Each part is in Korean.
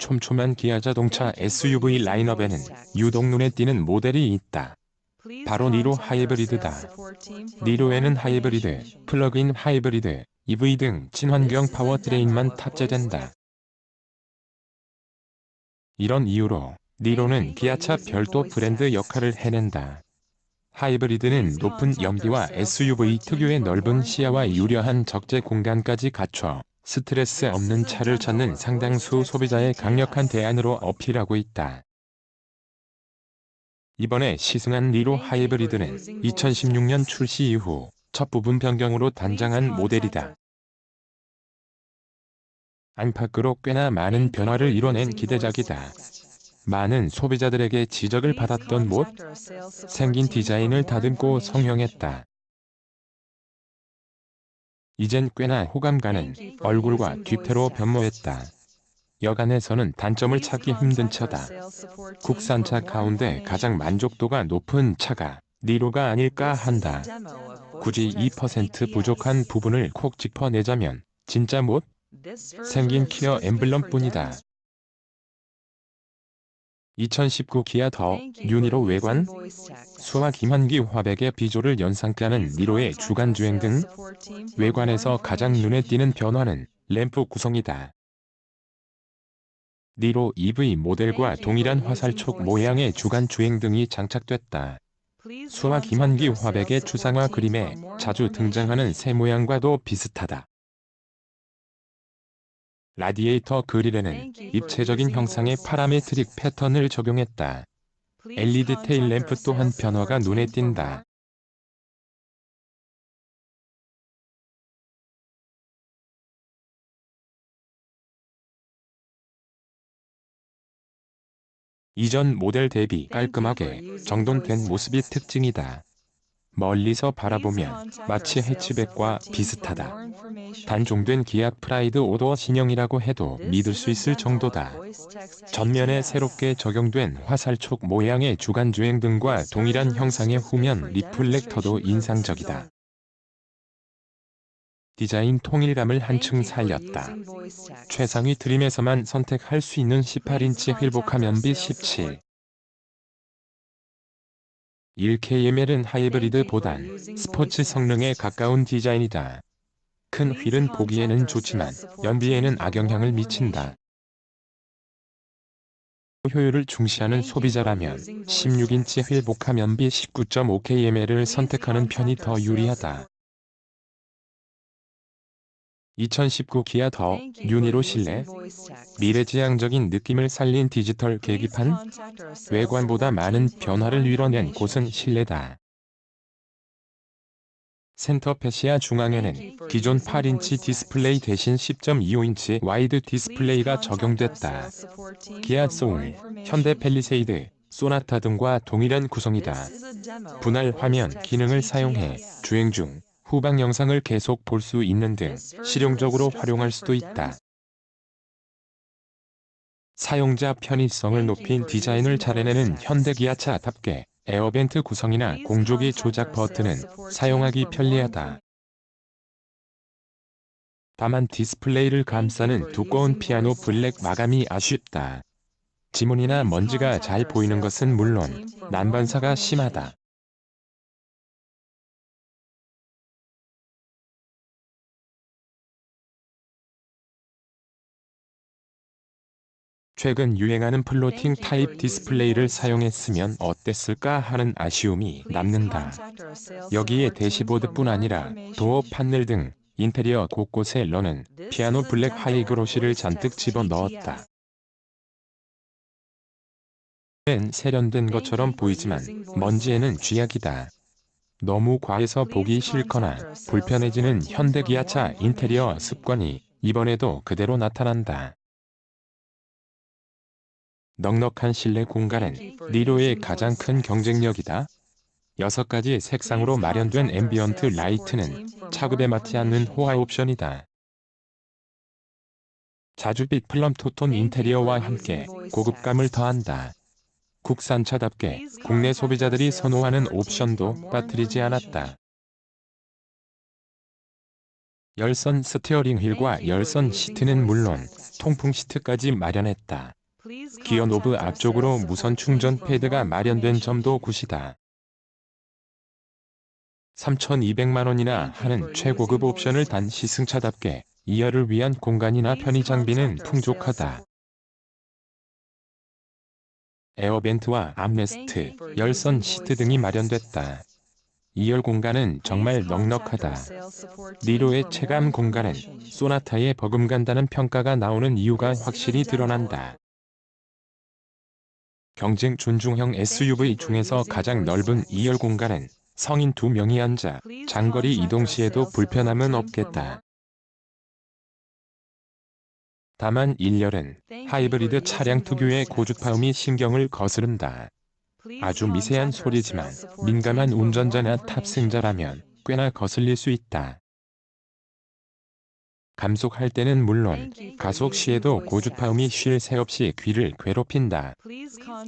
촘촘한 기아 자동차 SUV 라인업에는 유독 눈에 띄는 모델이 있다. 바로 니로 하이브리드다. 니로에는 하이브리드, 플러그인 하이브리드, EV 등 친환경 파워트레인만 탑재된다. 이런 이유로 니로는 기아차 별도 브랜드 역할을 해낸다. 하이브리드는 높은 연비와 SUV 특유의 넓은 시야와 유려한 적재 공간까지 갖춰 스트레스 없는 차를 찾는 상당수 소비자의 강력한 대안으로 어필하고 있다. 이번에 시승한 니로 하이브리드는 2016년 출시 이후 첫 부분 변경으로 단장한 모델이다. 안팎으로 꽤나 많은 변화를 이뤄낸 기대작이다. 많은 소비자들에게 지적을 받았던 못 생긴 디자인을 다듬고 성형했다. 이젠 꽤나 호감 가는 얼굴과 뒤태로 변모했다. 여간에서는 단점을 찾기 힘든 차다. 국산차 가운데 가장 만족도가 높은 차가 니로가 아닐까 한다. 굳이 2% 부족한 부분을 콕 짚어내자면 진짜 못 생긴 키어 엠블럼뿐이다. 2019 기아 더 뉴 니로 외관, 수와 김한기 화백의 비조를 연상케 하는 니로의 주간주행 등 외관에서 가장 눈에 띄는 변화는 램프 구성이다. 니로 EV 모델과 동일한 화살촉 모양의 주간주행 등이 장착됐다. 수와 김한기 화백의 추상화 그림에 자주 등장하는 새 모양과도 비슷하다. 라디에이터 그릴에는 입체적인 형상의 파라메트릭 패턴을 적용했다. LED 테일 램프 또한 변화가 눈에 띈다. 이전 모델 대비 깔끔하게 정돈된 모습이 특징이다. 멀리서 바라보면 마치 해치백과 비슷하다. 단종된 기아 프라이드 5도어 신형이라고 해도 믿을 수 있을 정도다. 전면에 새롭게 적용된 화살촉 모양의 주간주행 등과 동일한 형상의 후면 리플렉터도 인상적이다. 디자인 통일감을 한층 살렸다. 최상위 트림에서만 선택할 수 있는 18인치 휠복화면비 17. 1kml은 하이브리드보단 스포츠 성능에 가까운 디자인이다. 큰 휠은 보기에는 좋지만 연비에는 악영향을 미친다. 효율을 중시하는 소비자라면 16인치 휠복화면비 19.5kml을 선택하는 편이 더 유리하다. 2019 기아 더 뉴 니로 실내, 미래지향적인 느낌을 살린 디지털 계기판, 외관보다 많은 변화를 이뤄낸 곳은 실내다. 센터 패시아 중앙에는 기존 8인치 디스플레이 대신 10.25인치 와이드 디스플레이가 적용됐다. 기아 소울, 현대 팰리세이드, 소나타 등과 동일한 구성이다. 분할 화면 기능을 사용해 주행 중 후방 영상을 계속 볼 수 있는 등 실용적으로 활용할 수도 있다. 사용자 편의성을 높인 디자인을 자래내는 현대 기아차답게 에어벤트 구성이나 공조기 조작 버튼은 사용하기 편리하다. 다만 디스플레이를 감싸는 두꺼운 피아노 블랙 마감이 아쉽다. 지문이나 먼지가 잘 보이는 것은 물론 난반사가 심하다. 최근 유행하는 플로팅 타입 디스플레이를 사용했으면 어땠을까 하는 아쉬움이 남는다. 여기에 대시보드뿐 아니라 도어 판넬 등 인테리어 곳곳에 러는 피아노 블랙 하이그로시를 잔뜩 집어넣었다. 는 세련된 것처럼 보이지만 먼지에는 쥐약이다. 너무 과해서 보기 싫거나 불편해지는 현대 기아차 인테리어 습관이 이번에도 그대로 나타난다. 넉넉한 실내 공간은 니로의 가장 큰 경쟁력이다. 6가지 색상으로 마련된 앰비언트 라이트는 차급에 맞지 않는 호화 옵션이다. 자줏빛 플럼 투톤 인테리어와 함께 고급감을 더한다. 국산차답게 국내 소비자들이 선호하는 옵션도 빠뜨리지 않았다. 열선 스티어링 휠과 열선 시트는 물론 통풍 시트까지 마련했다. 기어 노브 앞쪽으로 무선 충전 패드가 마련된 점도 굿이다. 3,200만 원이나 하는 최고급 옵션을 단 시승차답게 2열을 위한 공간이나 편의 장비는 풍족하다. 에어벤트와 암레스트, 열선 시트 등이 마련됐다. 2열 공간은 정말 넉넉하다. 니로의 체감 공간은 소나타에 버금간다는 평가가 나오는 이유가 확실히 드러난다. 경쟁 준중형 SUV 중에서 가장 넓은 2열 공간은 성인 2명이 앉아 장거리 이동 시에도 불편함은 없겠다. 다만 1열은 하이브리드 차량 특유의 고주파음이 신경을 거스른다. 아주 미세한 소리지만 민감한 운전자나 탑승자라면 꽤나 거슬릴 수 있다. 감속할 때는 물론 가속 시에도 고주파음이 쉴 새 없이 귀를 괴롭힌다.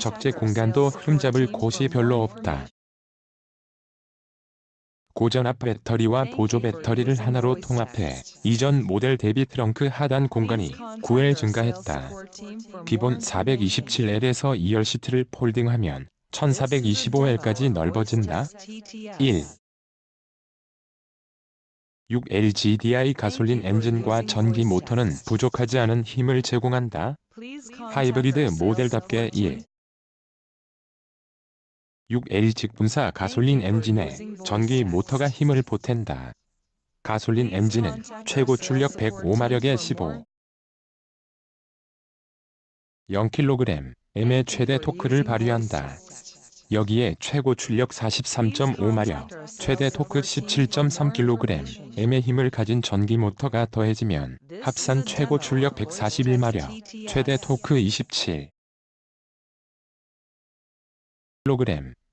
적재 공간도 흠잡을 곳이 별로 없다. 고전압 배터리와 보조 배터리를 하나로 통합해 이전 모델 대비 트렁크 하단 공간이 9엘 증가했다. 기본 427L에서 2열 시트를 폴딩하면 1425L까지 넓어진다. 1. 6LGDI 가솔린 엔진과 전기 모터는 부족하지 않은 힘을 제공한다. 하이브리드 모델답게 1. 6L 직분사 가솔린 엔진에 전기 모터가 힘을 보탠다. 가솔린 엔진은 최고 출력 105마력에 15. 0kg의 최대 토크를 발휘한다. 여기에 최고 출력 43.5마력, 최대 토크 17.3kg의 힘을 가진 전기 모터가 더해지면 합산 최고 출력 141마력, 최대 토크 27.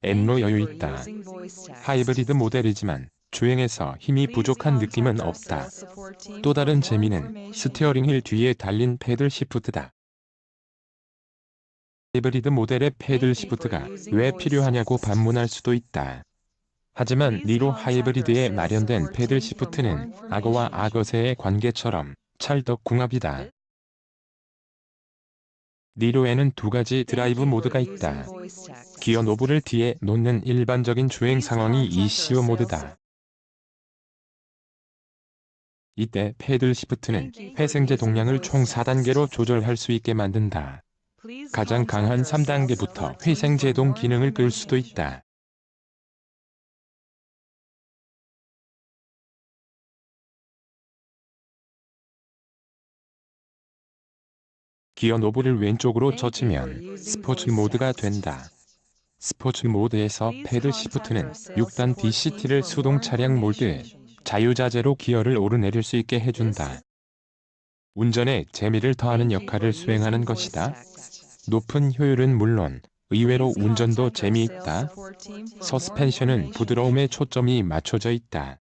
N로 여유있다. 하이브리드 모델이지만 주행에서 힘이 부족한 느낌은 없다. 또 다른 재미는 스티어링 휠 뒤에 달린 패들 시프트다. 하이브리드 모델의 패들 시프트가 왜 필요하냐고 반문할 수도 있다. 하지만 니로 하이브리드에 마련된 패들 시프트는 악어와 악어새의 관계처럼 찰떡궁합이다. 니로에는 두 가지 드라이브 모드가 있다. 기어 노브를 뒤에 놓는 일반적인 주행 상황이 ECU 모드다. 이때 패들 시프트는 회생제 동량을 총 4단계로 조절할 수 있게 만든다. 가장 강한 3단계부터 회생제동 기능을 끌 수도 있다. 기어 노브를 왼쪽으로 젖히면 스포츠 모드가 된다. 스포츠 모드에서 패들 시프트는 6단 DCT를 수동 차량 몰드에 자유자재로 기어를 오르내릴 수 있게 해준다. 운전에 재미를 더하는 역할을 수행하는 것이다. 높은 효율은 물론 의외로 운전도 재미있다. 서스펜션은 부드러움에 초점이 맞춰져 있다.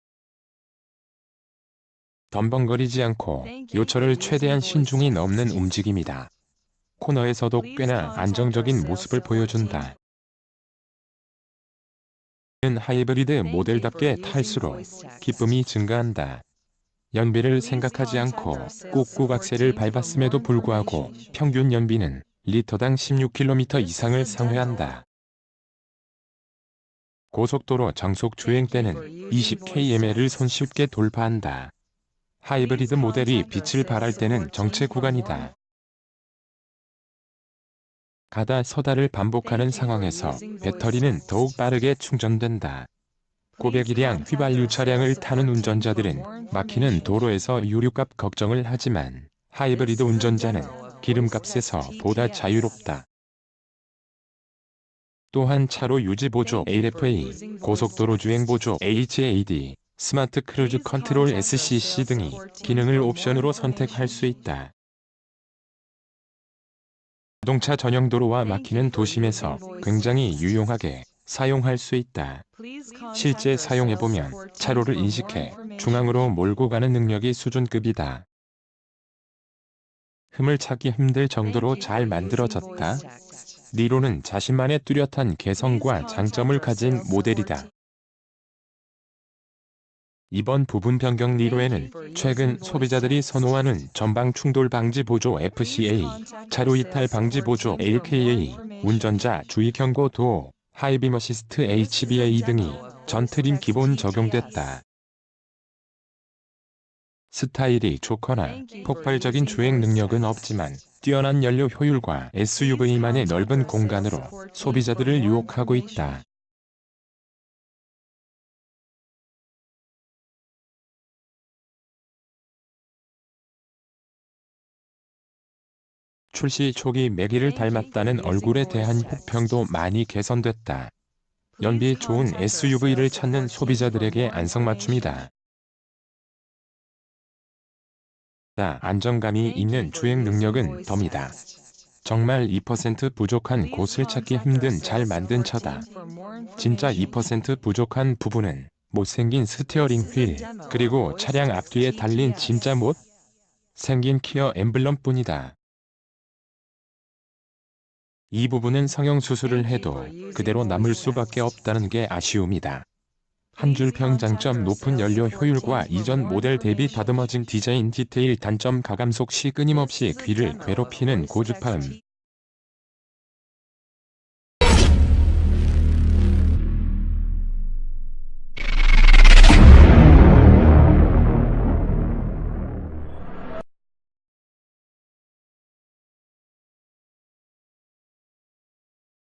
덤벙거리지 않고 요철을 최대한 신중히 넘는 움직임이다. 코너에서도 꽤나 안정적인 모습을 보여준다. 하이브리드 모델답게 탈수록 기쁨이 증가한다. 연비를 생각하지 않고 꾹꾹 악셀을 밟았음에도 불구하고 평균 연비는 리터당 16km 이상을 상회한다. 고속도로 정속 주행 때는 20km를 손쉽게 돌파한다. 하이브리드 모델이 빛을 발할 때는 정체 구간이다. 가다 서다를 반복하는 상황에서 배터리는 더욱 빠르게 충전된다. 고배기량 휘발유 차량을 타는 운전자들은 막히는 도로에서 유류값 걱정을 하지만 하이브리드 운전자는 기름값에서 보다 자유롭다. 또한 차로 유지보조 AFA, 고속도로 주행보조 HAD, 스마트 크루즈 컨트롤 SCC 등이 기능을 옵션으로 선택할 수 있다. 자동차 전용 도로와 막히는 도심에서 굉장히 유용하게 사용할 수 있다. 실제 사용해보면 차로를 인식해 중앙으로 몰고 가는 능력이 수준급이다. 흠을 찾기 힘들 정도로 잘 만들어졌다. 니로는 자신만의 뚜렷한 개성과 장점을 가진 모델이다. 이번 부분 변경 리로에는 최근 소비자들이 선호하는 전방 충돌 방지 보조 FCA, 차로 이탈 방지 보조 AKA, 운전자 주의 경고 도어, 하이빔 어시스트 HBA 등이 전 트림 기본 적용됐다. 스타일이 좋거나 폭발적인 주행 능력은 없지만 뛰어난 연료 효율과 SUV만의 넓은 공간으로 소비자들을 유혹하고 있다. 출시 초기 매기를 닮았다는 얼굴에 대한 혹평도 많이 개선됐다. 연비 좋은 SUV를 찾는 소비자들에게 안성맞춤이다. 안정감이 있는 주행 능력은 덤이다. 정말 2% 부족한 곳을 찾기 힘든 잘 만든 차다. 진짜 2% 부족한 부분은 못생긴 스티어링 휠, 그리고 차량 앞뒤에 달린 진짜 못 생긴 키어 엠블럼뿐이다. 이 부분은 성형수술을 해도 그대로 남을 수밖에 없다는 게 아쉬움이다. 한 줄 평 장점 높은 연료 효율과 이전 모델 대비 다듬어진 디자인 디테일 단점 가감속 시 끊임없이 귀를 괴롭히는 고주파음.